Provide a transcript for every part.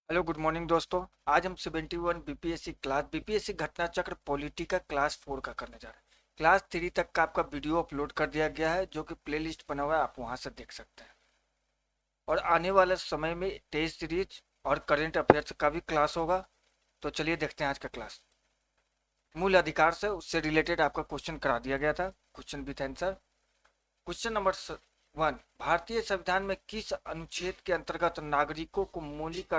Hello good morning दोस्तों। आज हम 71 बीपीएससी क्लास बीपीएससी घटना चक्र पॉलिटी का क्लास 4 का करने जा रहे हैं। क्लास 3 तक का आपका वीडियो अपलोड कर दिया गया है जो कि प्लेलिस्ट बना हुआ है, आप वहां से देख सकते हैं। और आने वाले समय में टेस्ट सीरीज और करंट अफेयर्स का भी क्लास होगा। तो चलिए देखते हैं आज का क्लास। मूल अधिकार से उससे रिलेटेड आपका क्वेश्चन करा दिया गया था, question with answer. Question number 1, भारतीय संविधान में किस अनुच्छेद के अंतर्गत नागरिकों को मौलिक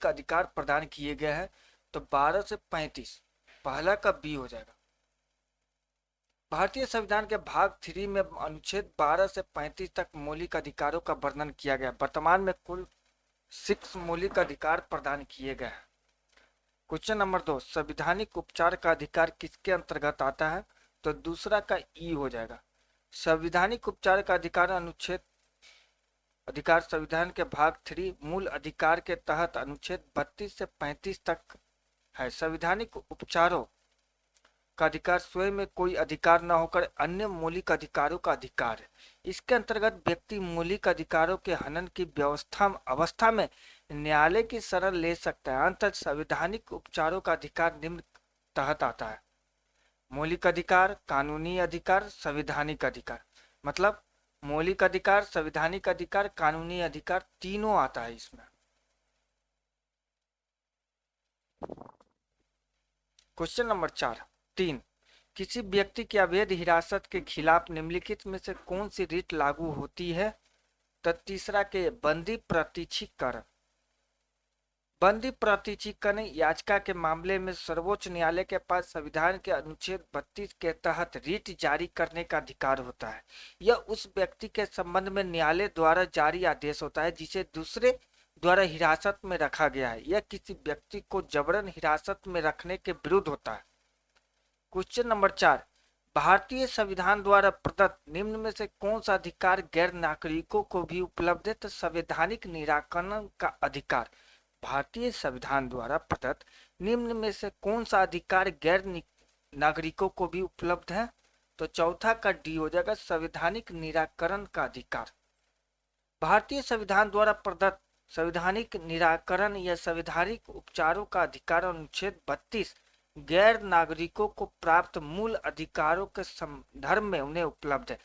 अधिकार प्रदान किए गए हैं? तो 12 से 35, पहला का बी हो जाएगा। भारतीय संविधान के भाग 3 में अनुच्छेद 12 से 35 तक मौलिक अधिकारों का वर्णन किया गया। वर्तमान में कुल 6 मौलिक अधिकार प्रदान किए गए हैं। क्वेश्चन नंबर 2, संवैधानिक उपचार का अधिकार किसके अंतर्गत आता है? तो दूसरा का ई हो जाएगा। संवैधानिक उपचार का अधिकार संविधान के भाग 3 मूल अधिकार के तहत अनुच्छेद 32 से 35 तक है। संवैधानिक उपचारों का अधिकार स्वयं में कोई अधिकार न होकर अन्य मौलिक अधिकारों का अधिकार है। इसके अंतर्गत व्यक्ति मौलिक अधिकारों के हनन की अवस्था में न्यायालय की शरण ले सकता है। अंततः संवैधानिक उपचारों का अधिकार निम्न तहत आता है: मौलिक अधिकार, कानूनी अधिकार, संवैधानिक अधिकार। मतलब मौलिक अधिकार, संवैधानिक अधिकार, कानूनी अधिकार तीनों आता है इसमें। क्वेश्चन नंबर 3, किसी व्यक्ति की अवैध हिरासत के खिलाफ निम्नलिखित में से कौन सी रीट लागू होती है? तो तीसरा के बंदी प्रतीक्षीकरण। बंदी प्रतीक्षीकरण याचिका के मामले में सर्वोच्च न्यायालय के पास संविधान के अनुच्छेद 32 के तहत रीट जारी करने का अधिकार होता है। यह उस व्यक्ति के संबंध में न्यायालय द्वारा जारी आदेश होता है जिसे दूसरे द्वारा हिरासत में रखा गया है। यह किसी व्यक्ति को जबरन हिरासत में रखने के विरुद्ध होता है। क्वेश्चन नंबर 4, भारतीय संविधान द्वारा प्रदत्त निम्न में से कौन सा अधिकार गैर नागरिकों को भी उपलब्ध है? तो संवैधानिक निराकरण का अधिकार। भारतीय संविधान द्वारा प्रदत्त निम्न में से कौन सा अधिकार गैर नागरिकों को भी उपलब्ध है? तो चौथा का डी हो जाएगा, संवैधानिक निराकरण का अधिकार। भारतीय संविधान द्वारा प्रदत्त संवैधानिक निराकरण या संवैधानिक उपचारों का अधिकार अनुच्छेद 32 गैर नागरिकों को प्राप्त मूल अधिकारों के संदर्भ में उन्हें उपलब्ध है।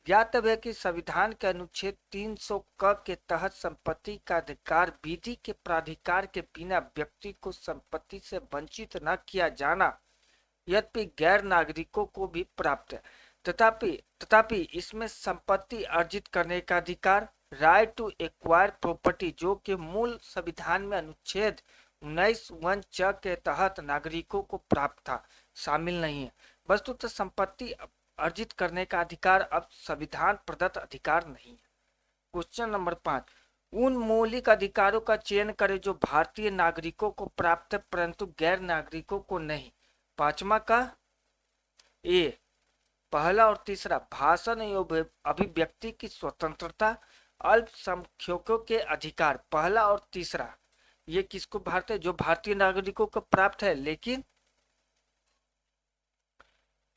ज्ञातव्य है कि संविधान के अनुच्छेद 300 क के तहत संपत्ति का अधिकार विधि के प्राधिकार के बिना व्यक्ति को संपत्ति से वंचित न किया जाना यद्यपि गैर नागरिकों को भी प्राप्त है। तथापि इसमें संपत्ति अर्जित करने का अधिकार, राइट टू एक्वायर प्रॉपर्टी, जो कि मूल संविधान में अनुच्छेद 19(1) च के तहत नागरिकों को प्राप्त था, शामिल नहीं है। वस्तुतः संपत्ति अर्जित करने का अधिकार अब संविधान प्रदत्त अधिकार नहीं है। क्वेश्चन नंबर 5, उन मौलिक अधिकारों का चयन करें जो भारतीय नागरिकों को प्राप्त है परंतु गैर नागरिकों को नहीं। पांचवा का ए, पहला और तीसरा, भाषण एवं अभिव्यक्ति की स्वतंत्रता, अल्पसंख्यकों के अधिकार, पहला और तीसरा, ये किसको भारतीय जो भारतीय नागरिकों को प्राप्त है लेकिन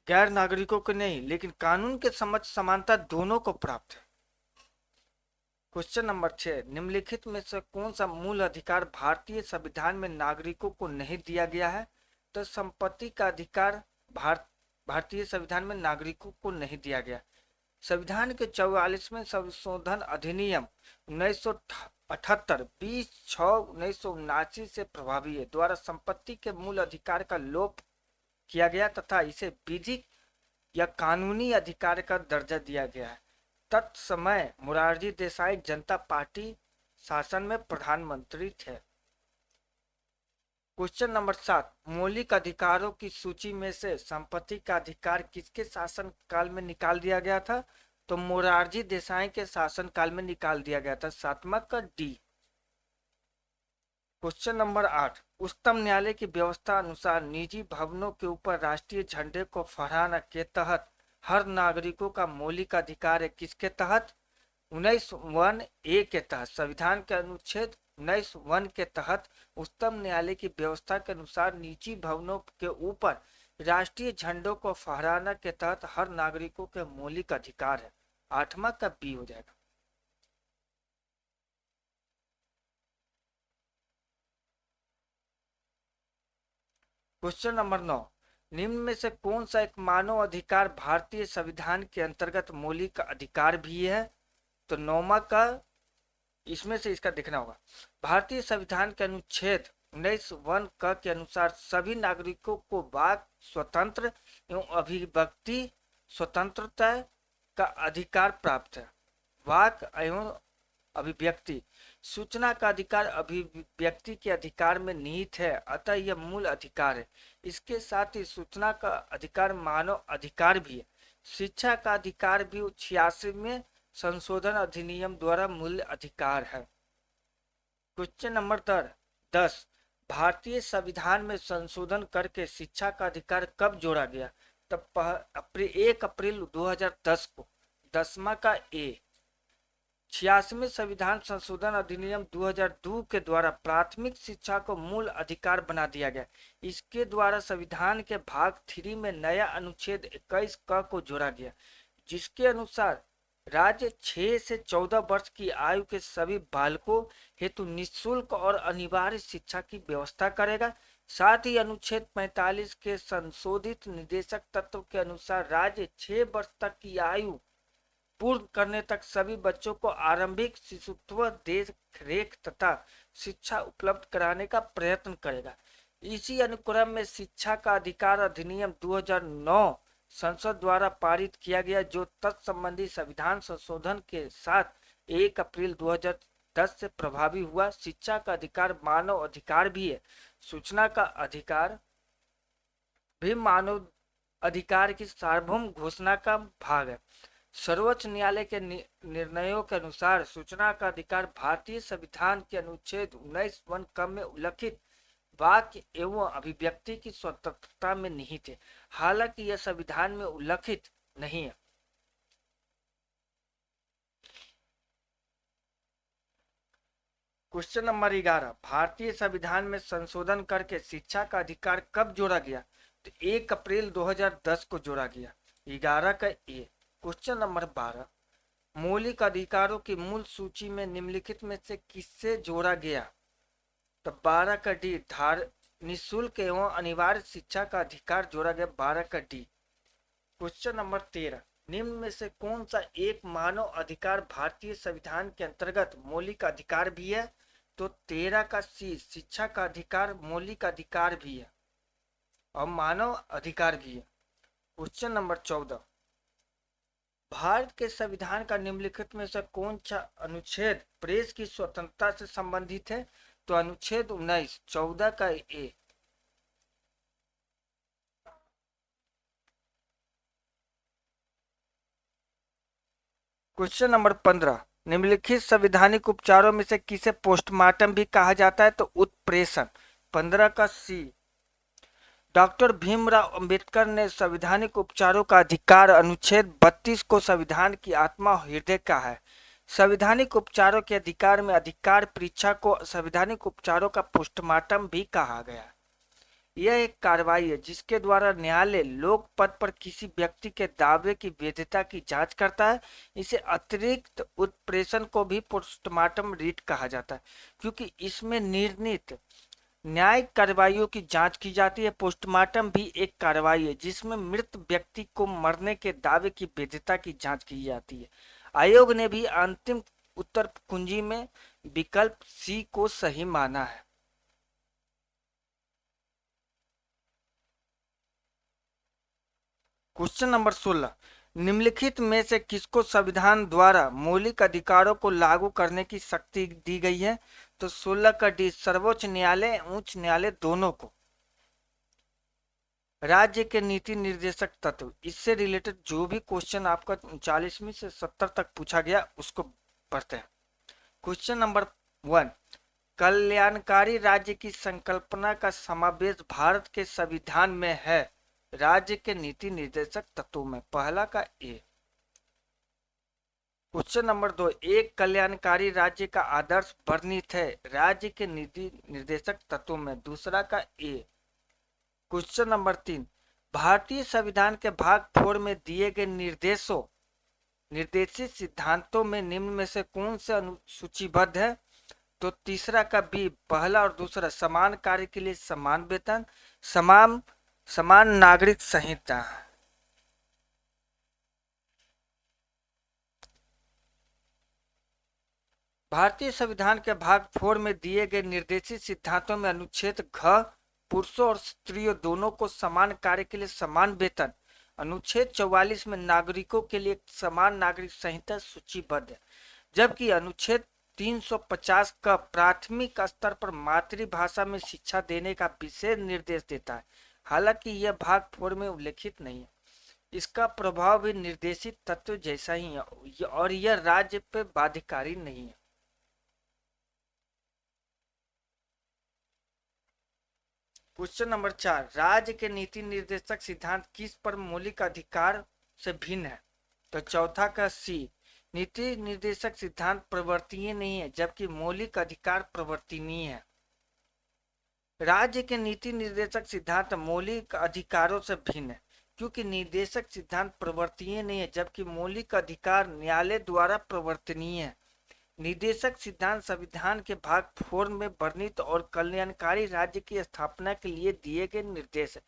गैर नागरिकों को नहीं, लेकिन कानून के समझ समानता दोनों को प्राप्त है। क्वेश्चन नंबर 6, निम्नलिखित में से कौन सा मूल अधिकार भारतीय संविधान में नागरिकों को नहीं दिया गया है? तो संपत्ति का अधिकार भारतीय संविधान में नागरिकों को नहीं दिया गया। संविधान के 44वें संशोधन अधिनियम 1978 20/6/1979 से प्रभावी है द्वारा संपत्ति के मूल अधिकार का लोप किया गया तथा इसे विधिक या कानूनी अधिकार का दर्जा दिया गया है। तत्समय मोरारजी देसाई जनता पार्टी शासन में प्रधानमंत्री थे। क्वेश्चन नंबर 7, मौलिक अधिकारों की सूची में से संपत्ति का अधिकार किसके शासन काल में निकाल दिया गया था? तो मोरारजी देसाई के शासन काल में निकाल दिया गया था, सातवां का डी। क्वेश्चन नंबर 8, उच्चतम न्यायालय की व्यवस्था अनुसार निजी भवनों के ऊपर राष्ट्रीय झंडे को फहराना के तहत हर नागरिकों का मौलिक अधिकार है, किसके तहत? 19(1) ए के तहत। संविधान के अनुच्छेद 19(1) के तहत उच्चतम न्यायालय की व्यवस्था के अनुसार निजी भवनों के ऊपर राष्ट्रीय झंडों को फहराना के तहत हर नागरिकों के मौलिक अधिकार है, आठवां का बी हो जाएगा। क्वेश्चन नंबर 9, निम्न में से कौन सा एक मानव अधिकार भारतीय संविधान के अंतर्गत मौलिक अधिकार भी है? तो नौमा का इसमें से इसका देखना होगा। भारतीय संविधान के अनुच्छेद 19(1) क के अनुसार सभी नागरिकों को वाक स्वतंत्र एवं अभिव्यक्ति स्वतंत्रता का अधिकार प्राप्त है। वाक एवं अभिव्यक्ति, सूचना का अधिकार अभिव्यक्ति के अधिकार में निहित है, अतः यह मूल अधिकार है। इसके साथ ही सूचना का अधिकार मानव अधिकार भी है। शिक्षा का अधिकार भी 86वें संशोधन अधिनियम द्वारा मूल अधिकार है। क्वेश्चन नंबर 10, भारतीय संविधान में संशोधन करके शिक्षा का अधिकार कब जोड़ा गया? तब 1 अप्रैल 2010 को। 10वां का ए, 86वें संविधान संशोधन अधिनियम 2002 के द्वारा प्राथमिक शिक्षा को मूल अधिकार बना दिया गया। इसके द्वारा संविधान के भाग 3 में नया अनुच्छेद 21 क को जोड़ा गया, जिसके अनुसार राज्य 6 से 14 वर्ष की आयु के सभी बालकों हेतु निःशुल्क और अनिवार्य शिक्षा की व्यवस्था करेगा। साथ ही अनुच्छेद 45 के संशोधित निर्देशक तत्व के अनुसार राज्य 6 वर्ष तक की आयु पूर्ण करने तक सभी बच्चों को आरंभिक शिशुत्व देख रेख तथा शिक्षा उपलब्ध कराने का प्रयत्न करेगा। इसी अनुक्रम में शिक्षा का अधिकार अधिनियम 2009 संसद द्वारा पारित किया गया, जो तत्संबंधी संविधान संशोधन के साथ 1 अप्रैल 2010 से प्रभावी हुआ। शिक्षा का अधिकार मानव अधिकार भी है। सूचना का अधिकार भी मानव अधिकार की सार्वभौम घोषणा का भाग है। सर्वोच्च न्यायालय के निर्णयों के अनुसार सूचना का अधिकार भारतीय संविधान के अनुच्छेद 19(1) क में उल्लिखित वाक्य एवं अभिव्यक्ति की स्वतंत्रता में निहित है, हालांकि यह संविधान में उल्लिखित नहीं है। क्वेश्चन नंबर 11, भारतीय संविधान में संशोधन करके शिक्षा का अधिकार कब जोड़ा गया? तो 1 अप्रैल 2010 को जोड़ा गया। 11 का ए। क्वेश्चन नंबर 12, मौलिक अधिकारों की मूल सूची में निम्नलिखित में से किससे जोड़ा गया? तो 12 का डी, निःशुल्क एवं अनिवार्य शिक्षा का अधिकार जोड़ा गया। 12 का डी। क्वेश्चन नंबर 13, निम्न में से कौन सा एक मानव अधिकार भारतीय संविधान के अंतर्गत मौलिक अधिकार भी है? तो 13 का सी, शिक्षा का अधिकार मौलिक अधिकार भी है और मानव अधिकार भी है। क्वेश्चन नंबर 14, भारत के संविधान का निम्नलिखित में से कौन सा अनुच्छेद प्रेस की स्वतंत्रता से संबंधित है? तो अनुच्छेद 19, 14 का ए। क्वेश्चन नंबर 15, निम्नलिखित संवैधानिक उपचारों में से किसे पोस्टमार्टम भी कहा जाता है? तो उत्प्रेषण। 15 का सी, डॉक्टर भीमराव अंबेडकर ने संवैधानिक उपचारों का अधिकार अनुच्छेद 32 को संविधान की आत्मा और हृदय का है। संवैधानिक उपचारों के अधिकार में अधिकार परीक्षा को संवैधानिक उपचारों का पोस्टमार्टम भी कहा गया। यह एक कार्रवाई है जिसके द्वारा न्यायालय लोक पद पर किसी व्यक्ति के दावे की वैधता की जांच करता है। इसे अतिरिक्त उत्प्रेषण को भी पोस्टमार्टम रीट कहा जाता है, क्योंकि इसमें निर्णीत न्यायिक कार्रवाइयों की जांच की जाती है। पोस्टमार्टम भी एक कार्रवाई है जिसमें मृत व्यक्ति को मरने के दावे की वैधता की जांच की जाती है। आयोग ने भी अंतिम उत्तर कुंजी में विकल्प सी को सही माना है। क्वेश्चन नंबर 16, निम्नलिखित में से किसको संविधान द्वारा मौलिक अधिकारों को लागू करने की शक्ति दी गई है? तो 16 का डी, सर्वोच्च न्यायालय उच्च न्यायालय दोनों को। राज्य के नीति निर्देशक तत्व, इससे रिलेटेड जो भी क्वेश्चन आपका 39वीं से 70 तक पूछा गया उसको पढ़ते हैं। क्वेश्चन नंबर 1, कल्याणकारी राज्य की संकल्पना का समावेश भारत के संविधान में है राज्य के नीति निर्देशक तत्वों में। पहला का ए। क्वेश्चन नंबर 2, एक कल्याणकारी राज्य का आदर्श वर्णित है राज्य के नीति निर्देशक तत्वों में। दूसरा का ए। क्वेश्चन नंबर 3, भारतीय संविधान के भाग 4 में दिए गए निर्देशित सिद्धांतों में निम्न में से कौन से सूचीबद्ध है? तो तीसरा का बी, पहला और दूसरा समान कार्य के लिए समान वेतन, समान समान नागरिक संहिता। भारतीय संविधान के भाग 4 में दिए गए निर्देशित सिद्धांतों में अनुच्छेद घ पुरुषों और स्त्रियों दोनों को समान कार्य के लिए समान वेतन, अनुच्छेद 44 में नागरिकों के लिए समान नागरिक संहिता सूचीबद्ध है, जबकि अनुच्छेद 350 का प्राथमिक स्तर पर मातृभाषा में शिक्षा देने का विशेष निर्देश देता है। हालांकि यह भाग 4 में उल्लेखित नहीं है। इसका प्रभाव भी निर्देशित तत्व जैसा ही है और यह राज्य पर बाध्यकारी नहीं है। क्वेश्चन नंबर 4, राज्य के नीति निर्देशक सिद्धांत किस पर मौलिक अधिकार से भिन्न है? तो चौथा का सी, नीति निर्देशक सिद्धांत प्रवर्तनीय नहीं है जबकि मौलिक अधिकार प्रवर्तनीय है। राज्य के नीति निर्देशक सिद्धांत मौलिक अधिकारों से भिन्न है क्योंकि निर्देशक सिद्धांत प्रवर्तनीय नहीं है जबकि मौलिक अधिकार न्यायालय द्वारा प्रवर्तनीय है। निर्देशक सिद्धांत संविधान के भाग 4 में वर्णित और कल्याणकारी राज्य की स्थापना के लिए दिए गए निर्देश है,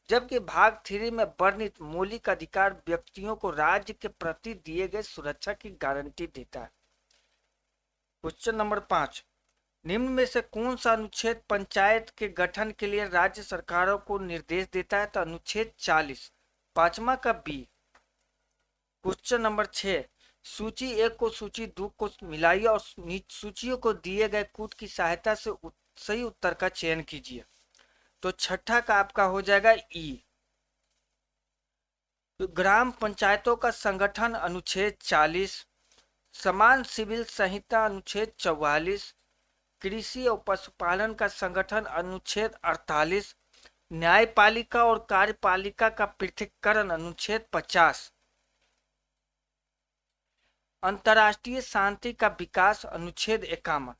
जबकि भाग 3 में वर्णित मौलिक अधिकार व्यक्तियों को राज्य के प्रति दिए गए सुरक्षा की गारंटी देता है। क्वेश्चन नंबर 5, निम्न में से कौन सा अनुच्छेद पंचायत के गठन के लिए राज्य सरकारों को निर्देश देता है? तो अनुच्छेद 40, पांचवा का बी। क्वेश्चन नंबर 6, सूची 1 को सूची 2 को मिलाइए और सूचियों को दिए गए कूट की सहायता से सही उत्तर का चयन कीजिए। तो छठा का आपका हो जाएगा ई। तो ग्राम पंचायतों का संगठन अनुच्छेद 40, समान सिविल संहिता अनुच्छेद 44, कृषि और पशुपालन का संगठन अनुच्छेद 48, न्यायपालिका और कार्यपालिका का पृथक्करण अनुच्छेद 50, अंतर्राष्ट्रीय शांति का विकास अनुच्छेद 51।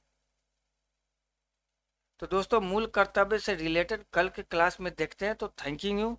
तो दोस्तों मूल कर्तव्य से रिलेटेड कल के क्लास में देखते हैं। तो थैंक यू।